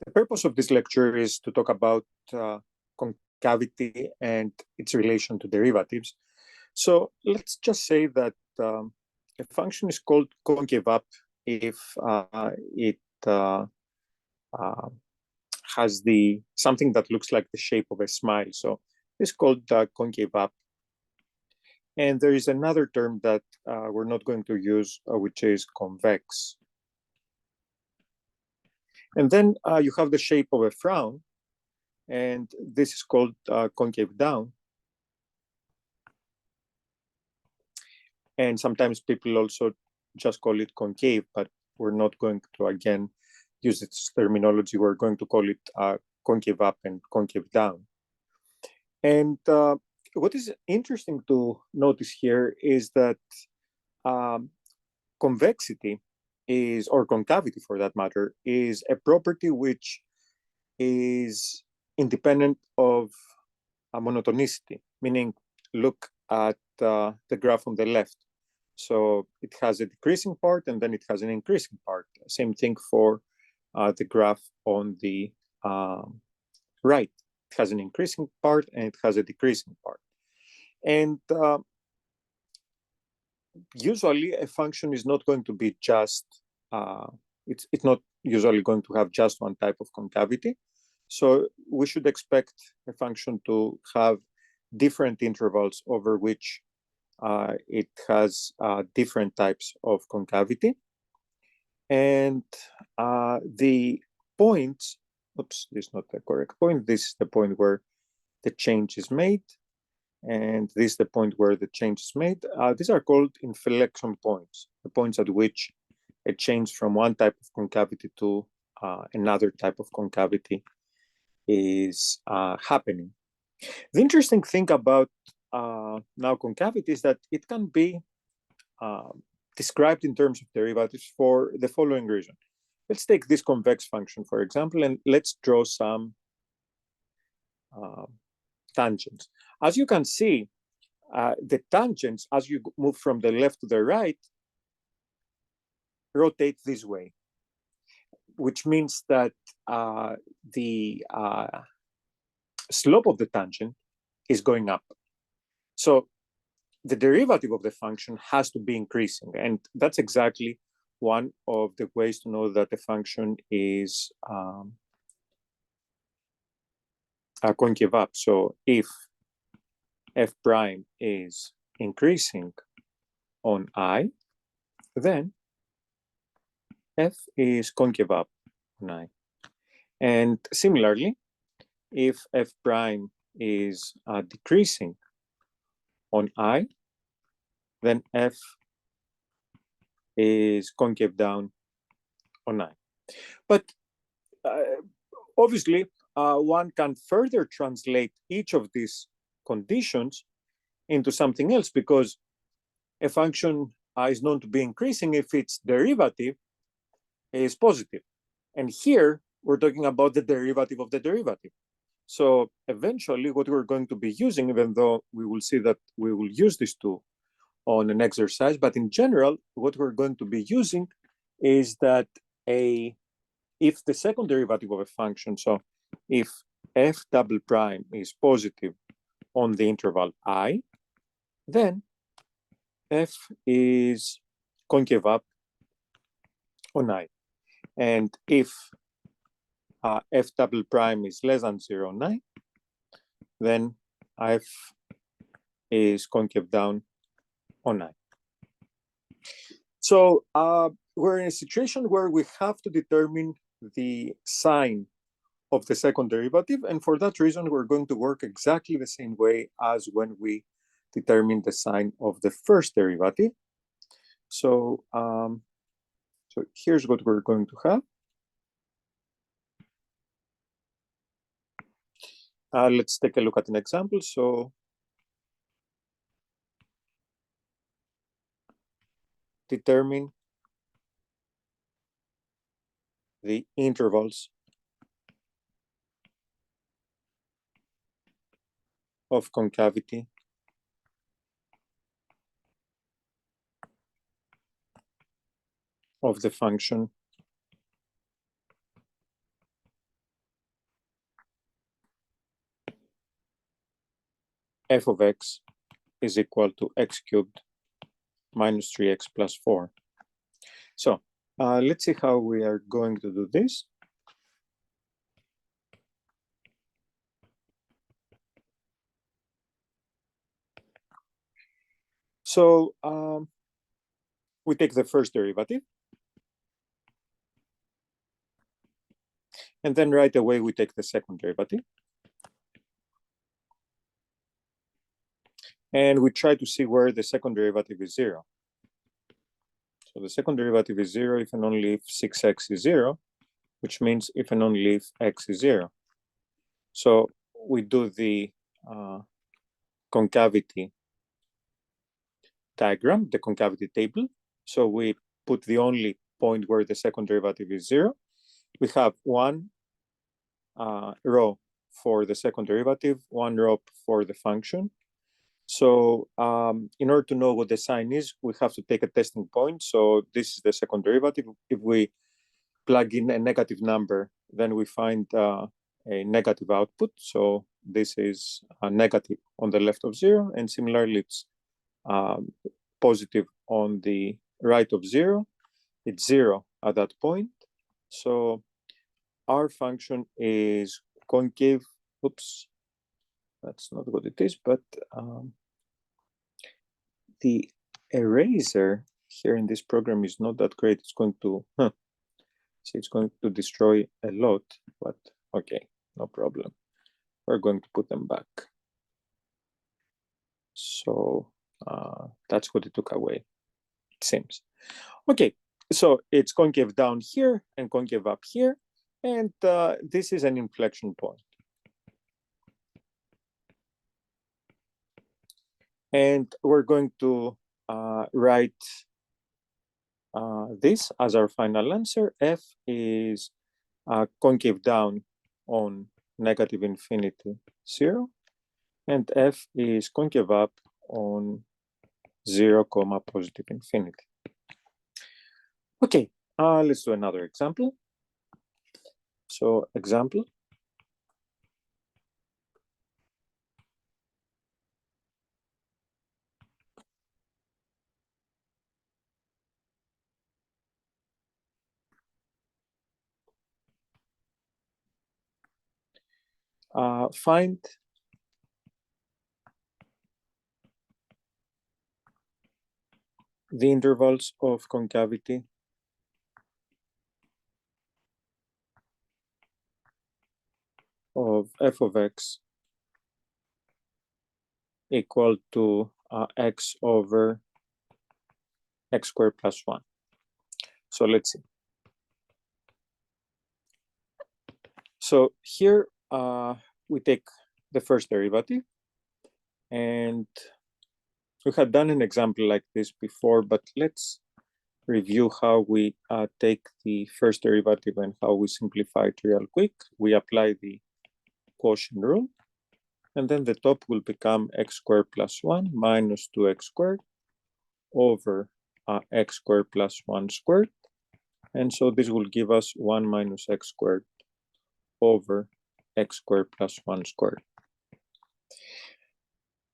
The purpose of this lecture is to talk about concavity and its relation to derivatives. So let's just say that a function is called concave up if it has something that looks like the shape of a smile. So it's called concave up. And there is another term that we're not going to use, which is convex. And then you have the shape of a frown, and this is called concave down. And sometimes people also just call it concave, but we're not going to, again, use its terminology. We're going to call it concave up and concave down. And what is interesting to notice here is that convexity is, or concavity for that matter, is a property which is independent of monotonicity, meaning look at the graph on the left. So it has a decreasing part and then it has an increasing part. Same thing for the graph on the right. It has an increasing part and it has a decreasing part. And usually a function is not going to be just, it's not usually going to have just one type of concavity. So we should expect a function to have different intervals over which it has different types of concavity. And the points, oops, this is not the correct point. This is the point where the change is made. And this is the point where the change is made. These are called inflection points, the points at which a change from one type of concavity to another type of concavity is happening. The interesting thing about now concavity is that it can be described in terms of derivatives for the following reason. Let's take this convex function, for example, and let's draw some tangents. As you can see, the tangents, as you move from the left to the right, rotate this way, which means that the slope of the tangent is going up. So the derivative of the function has to be increasing. And that's exactly one of the ways to know that the function is concave up. So if f prime is increasing on I, then f is concave up on I. And similarly, if f prime is decreasing on I, then f is concave down on I. But obviously, one can further translate each of these conditions into something else, because a function is known to be increasing if its derivative is positive. And here, we're talking about the derivative of the derivative. So eventually, what we're going to be using, even though we will see that we will use this tool on an exercise, but in general, what we're going to be using is that if the second derivative of a function, so if f double prime is positive on the interval I, then f is concave up on I. And if f double prime is less than 0 on I, then f is concave down on I. So we're in a situation where we have to determine the sign of the second derivative. And for that reason, we're going to work exactly the same way as when we determine the sign of the first derivative. So, so here's what we're going to have. Let's take a look at an example. So determine the intervals of concavity of the function f of x is equal to x cubed minus 3x plus 4. So let's see how we are going to do this. So we take the first derivative. And then right away, we take the second derivative. And we try to see where the second derivative is 0. So the second derivative is 0 if and only if 6x is 0, which means if and only if x is 0. So we do the concavity diagram, the concavity table. So we put the only point where the second derivative is 0. We have one row for the second derivative, one row for the function. So in order to know what the sign is, we have to take a testing point. So this is the second derivative. If we plug in a negative number, then we find a negative output. So this is a negative on the left of 0, and similarly, it's positive on the right of 0. It's 0 at that point. So our function is concave. Oops, that's not what it is, but the eraser here in this program is not that great. It's going to, see, it's going to destroy a lot, but okay, no problem. We're going to put them back. So that's what it took away, it seems. Okay, so it's concave down here and concave up here, and this is an inflection point. And we're going to write this as our final answer. F is concave down on negative infinity 0, and F is concave up on 0, positive infinity. Okay, let's do another example. So example. Find the intervals of concavity of f of x equal to x over x squared plus 1. So let's see. So here we take the first derivative, and we had done an example like this before, but let's review how we take the first derivative and how we simplify it real quick. We apply the quotient rule, and then the top will become x squared plus 1 minus 2x squared over x squared plus 1 squared. And so this will give us 1 minus x squared over x squared plus 1 squared.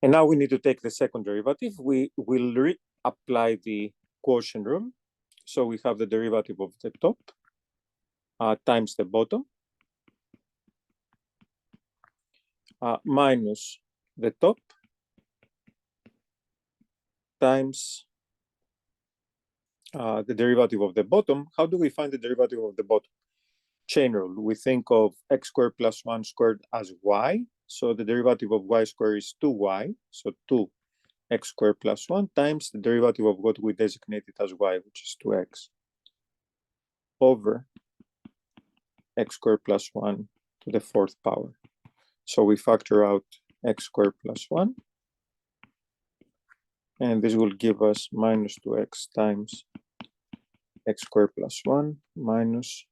And now we need to take the second derivative. We will reapply the quotient rule. So we have the derivative of the top times the bottom minus the top times the derivative of the bottom. How do we find the derivative of the bottom? Chain rule. We think of x squared plus 1 squared as y. So the derivative of y squared is 2y. So 2x squared plus 1 times the derivative of what we designated as y, which is 2x, over x squared plus 1 to the 4th power. So we factor out x squared plus 1. And this will give us minus 2x times x squared plus 1 minus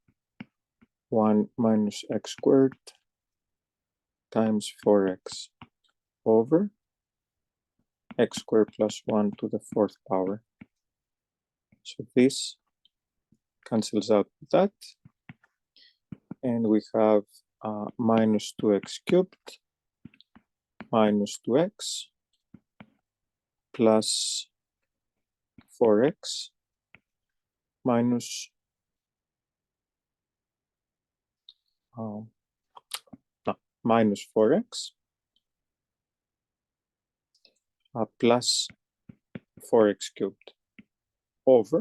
1 minus x squared times 4x over x squared plus 1 to the 4th power. So this cancels out with that. And we have minus 2x cubed minus 2x plus 4x minus minus 4x plus 4x cubed over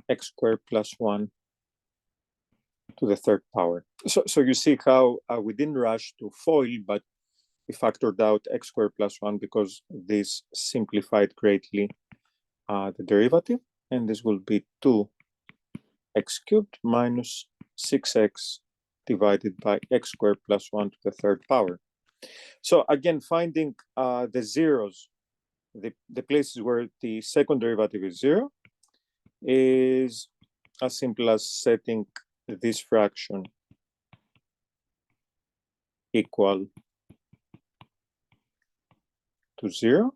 x squared plus 1 to the third power. So you see how we didn't rush to FOIL, but we factored out x squared plus 1 because this simplified greatly the derivative, and this will be 2x cubed minus 6x divided by x squared plus 1 to the third power. So again, finding the zeros, the places where the second derivative is 0, is as simple as setting this fraction equal to 0.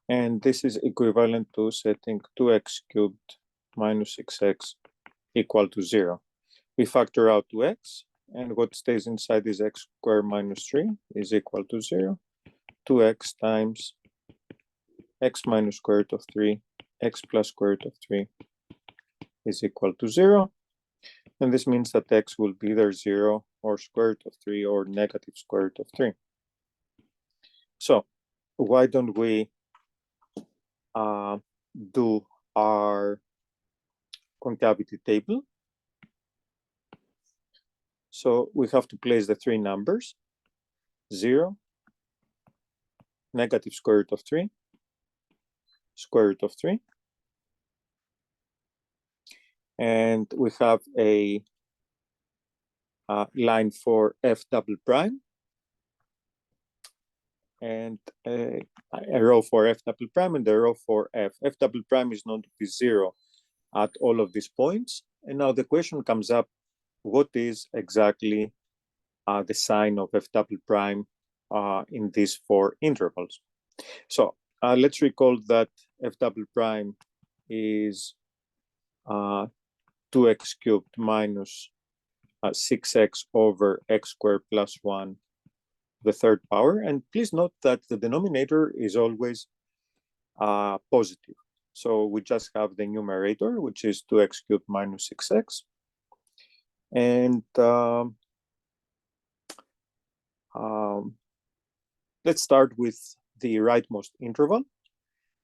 And this is equivalent to setting 2x cubed minus 6x equal to 0. We factor out 2x, and what stays inside is x squared minus 3 is equal to 0. 2x times x minus square root of 3, x plus square root of 3 is equal to 0. And this means that x will be either 0 or square root of 3 or negative square root of 3. So why don't we do our concavity table? So we have to place the three numbers: 0, negative square root of 3, square root of 3. And we have a line for f double prime and a row for f double prime and a row for f. F double prime is known to be 0 at all of these points. And now the question comes up, what is exactly the sign of f double prime in these four intervals? So let's recall that f double prime is 2x cubed minus 6x over x squared plus 1, the third power. And please note that the denominator is always positive. So we just have the numerator, which is 2x cubed minus 6x. And let's start with the rightmost interval.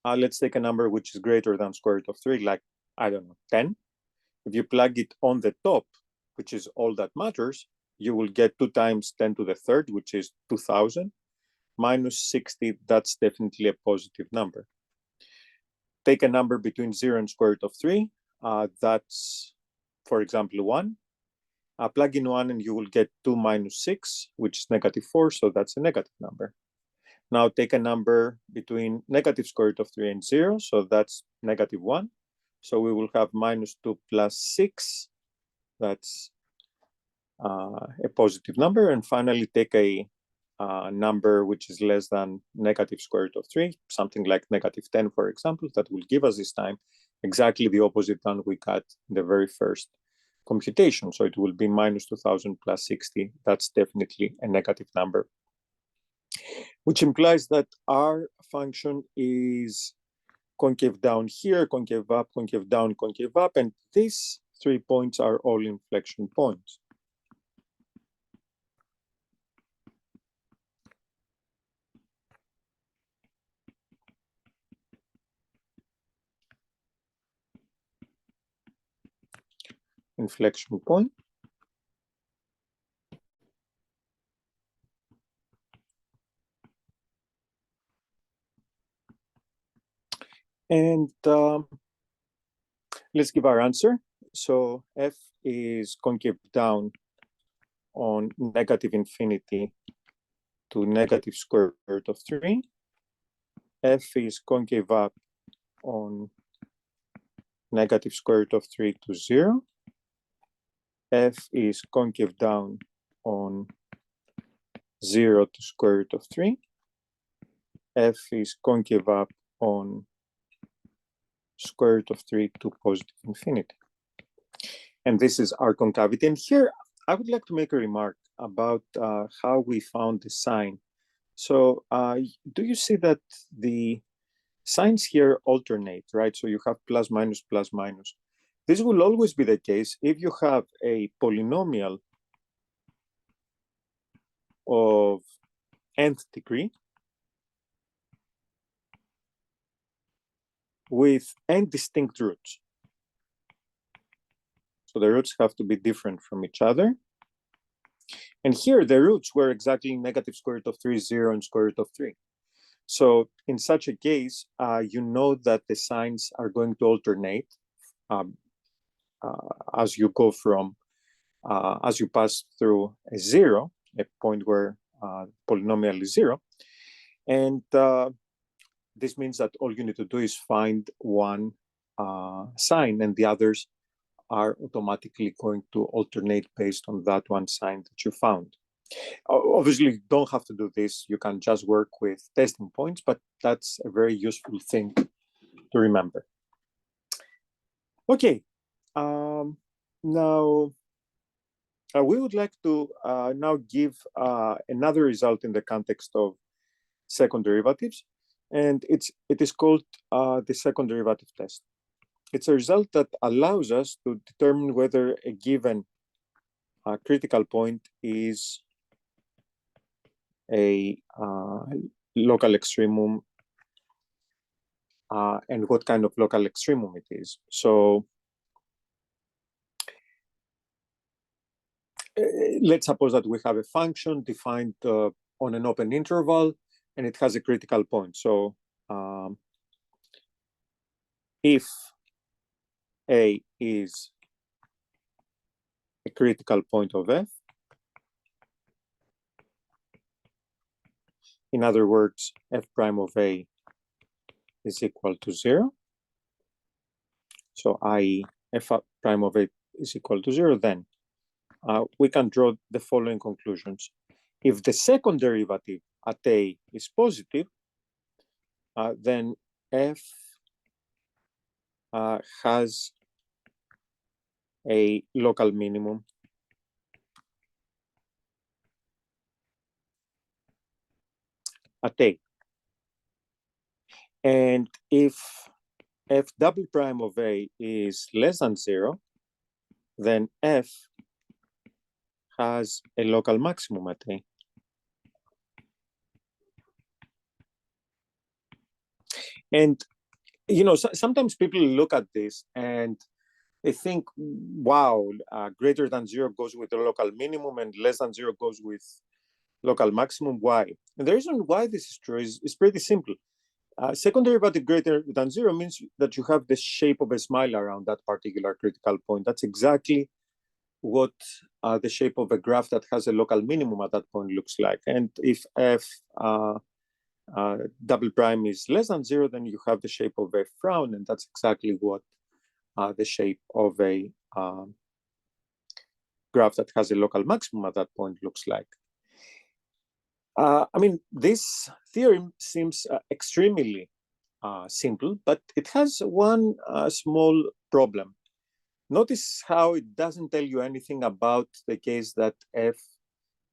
Let's take a number which is greater than square root of 3, like, I don't know, 10. If you plug it on the top, which is all that matters, you will get 2 times 10 to the third, which is 2000, minus 60. That's definitely a positive number. Take a number between 0 and square root of 3. That's, for example, 1. Plug in 1 and you will get 2 minus 6, which is negative 4, so that's a negative number. Now take a number between negative square root of 3 and 0, so that's negative 1. So we will have minus 2 plus 6. That's a positive number. And finally, take a number which is less than negative square root of 3, something like negative 10, for example. That will give us this time exactly the opposite than we got in the very first computation. So it will be minus 2000 plus 60. That's definitely a negative number, which implies that our function is concave down here, concave up, concave down, concave up, and these 3 points are all inflection points. Inflection point. And let's give our answer. So f is concave down on negative infinity to negative square root of 3. F is concave up on negative square root of 3 to 0. F is concave down on 0 to square root of 3. F is concave up on square root of 3 to positive infinity. And this is our concavity. And here I would like to make a remark about how we found the sign. So do you see that the signs here alternate, right? So you have plus minus plus minus. This will always be the case if you have a polynomial of nth degree with n distinct roots. So the roots have to be different from each other. And here the roots were exactly negative square root of 3, 0, and square root of 3. So in such a case, you know that the signs are going to alternate as you go from, as you pass through a 0, a point where polynomial is 0. And this means that all you need to do is find one sign, and the others are automatically going to alternate based on that one sign that you found. Obviously, you don't have to do this. You can just work with testing points, but that's a very useful thing to remember. Okay, now we would like to now give another result in the context of second derivatives, and it is called the second derivative test. It's a result that allows us to determine whether a given critical point is a local extremum and what kind of local extremum it is. So let's suppose that we have a function defined on an open interval and it has a critical point. So if A is a critical point of f, in other words, f prime of A is equal to 0. So i.e. f prime of A is equal to 0, then we can draw the following conclusions. If the second derivative at A is positive, then f has a local minimum at A. And if f double prime of A is less than 0, then f has a local maximum at A. And, you know, sometimes people look at this and they think, wow, greater than 0 goes with the local minimum and less than 0 goes with local maximum. Why? And the reason why this is true is pretty simple. Second derivative greater than 0 means that you have the shape of a smile around that particular critical point. That's exactly what the shape of a graph that has a local minimum at that point looks like. And if f double prime is less than 0, then you have the shape of a frown, and that's exactly what the shape of a graph that has a local maximum at that point looks like. I mean, this theorem seems extremely simple, but it has one small problem. Notice how it doesn't tell you anything about the case that f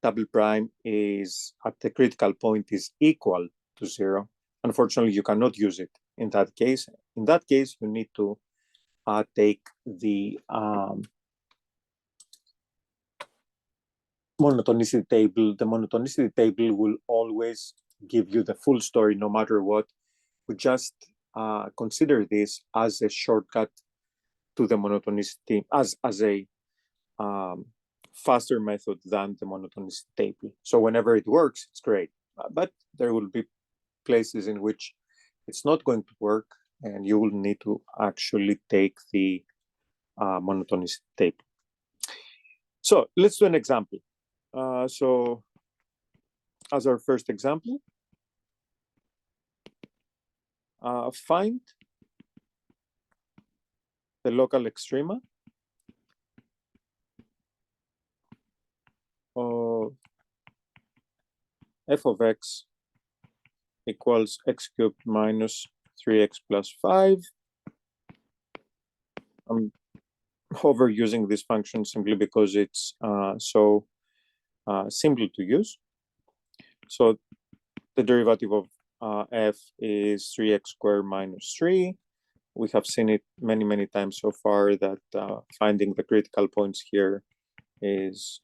double prime is at the critical point is equal to 0. Unfortunately, you cannot use it in that case. In that case, you need to take the monotonicity table. The monotonicity table will always give you the full story no matter what. We just consider this as a shortcut to the monotonicity, as a faster method than the monotonicity table. So whenever it works, it's great. But there will be places in which it's not going to work, and you will need to actually take the monotonicity table. So let's do an example. So as our first example, find the local extrema of f of x equals x cubed minus 3x plus 5. I'm overusing this function simply because it's so simple to use. So the derivative of f is 3x squared minus 3. We have seen it many, many times so far that finding the critical points here is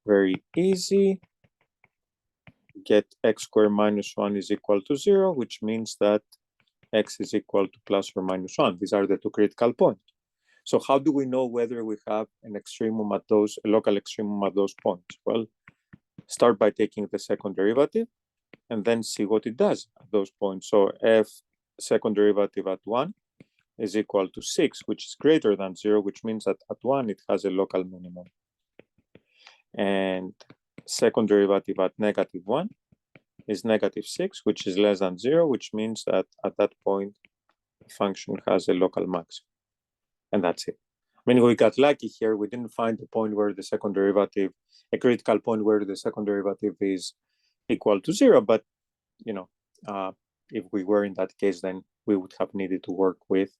very easy. Get x squared minus 1 is equal to 0, which means that x is equal to plus or minus 1. These are the two critical points. So how do we know whether we have an extremum at those, a local extremum at those points? Well, start by taking the second derivative and then see what it does at those points. So f second derivative at 1 is equal to 6, which is greater than 0, which means that at 1 it has a local minimum. And second derivative at negative 1 is negative 6, which is less than 0, which means that at that point the function has a local maximum. And that's it. I mean, we got lucky here. We didn't find the point where the second derivative, a critical point where the second derivative is equal to 0. But, you know, if we were in that case, then we would have needed to work with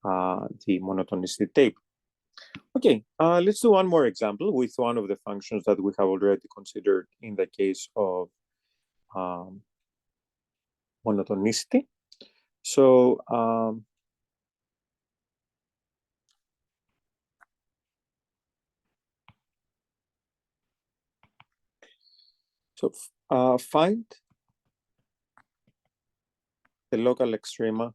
the monotonicity table. Okay, let's do one more example with one of the functions that we have already considered in the case of monotonicity. So, find the local extrema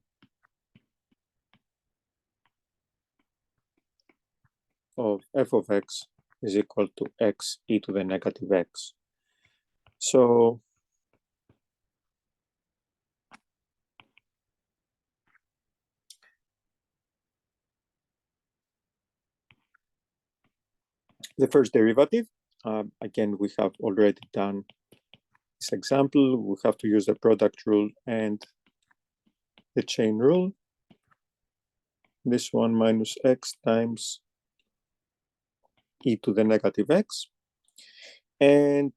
of f of x is equal to x e to the negative x. So the first derivative, again, we have already done this example. We have to use the product rule and the chain rule. This one minus x times e to the negative x. And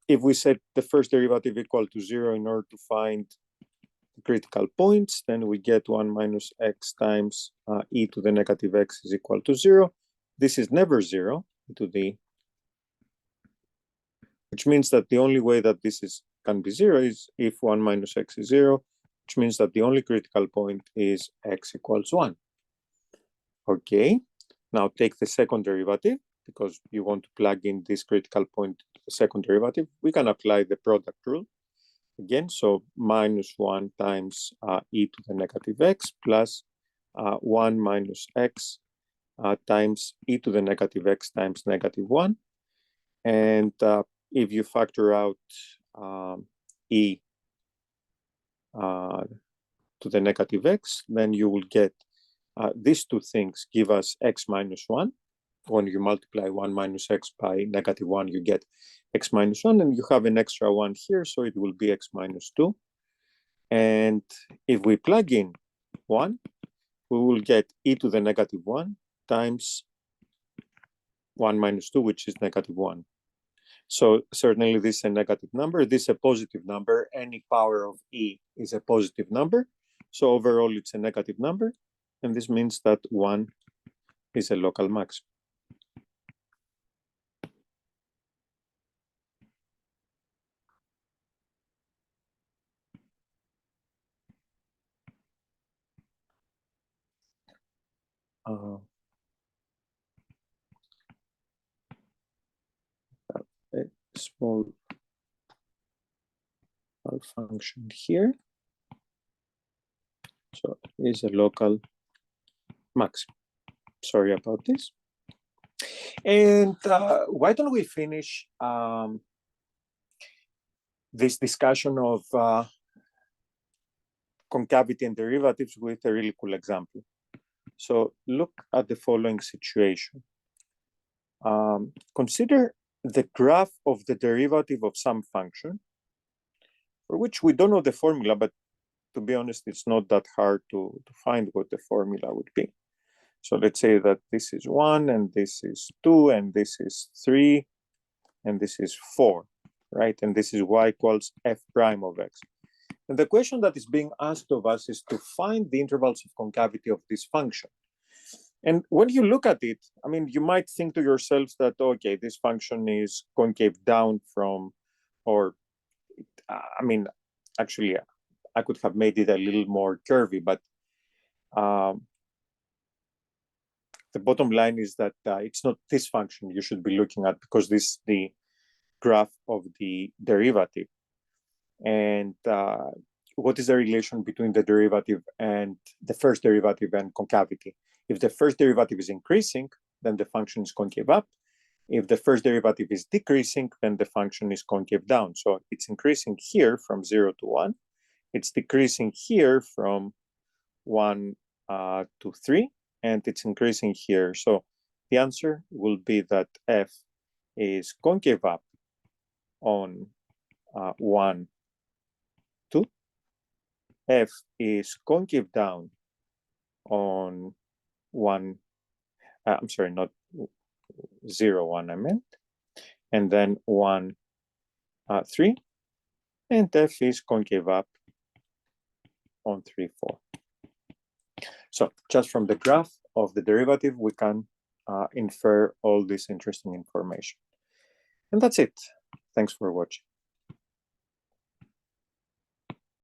if we set the first derivative equal to 0 in order to find the critical points, then we get 1 minus x times e to the negative x is equal to 0. This is never 0, which means that the only way that this can be 0 is if 1 minus x is 0, which means that the only critical point is x equals 1. Okay, now take the second derivative, because you want to plug in this critical point to the second derivative. We can apply the product rule again. So minus 1 times e to the negative x plus 1 minus x times e to the negative x times negative 1. And if you factor out e to the negative x, then you will get these two things give us x minus 1. When you multiply 1 minus x by negative 1, you get x minus 1, and you have an extra 1 here, so it will be x minus 2. And if we plug in 1, we will get e to the negative 1 times 1 minus 2, which is negative 1. So certainly this is a negative number. This is a positive number. Any power of e is a positive number. So overall, it's a negative number. And this means that 1 is a local maximum. A small function here. So it is a local maximum. Sorry about this. And why don't we finish this discussion of concavity and derivatives with a really cool example. So look at the following situation. Consider the graph of the derivative of some function, for which we don't know the formula, but to be honest, it's not that hard to find what the formula would be. So let's say that this is 1, and this is 2, and this is 3, and this is 4, right? And this is y equals f prime of x. And the question that is being asked of us is to find the intervals of concavity of this function. And when you look at it, I mean, you might think to yourselves that, okay, this function is concave down from, or I mean, actually, I could have made it a little more curvy, but the bottom line is that it's not this function you should be looking at, because this is the graph of the derivative. And what is the relation between the derivative and the first derivative and concavity? If the first derivative is increasing, then the function is concave up. If the first derivative is decreasing, then the function is concave down. So it's increasing here from 0 to 1. It's decreasing here from 1 to 3, and it's increasing here. So the answer will be that f is concave up on 1, 2. F is concave down on 1, I'm sorry, not 0, 1 I meant, and then 1, 3, and F is concave up on 3, 4. So just from the graph of the derivative, we can infer all this interesting information. And that's it. Thanks for watching.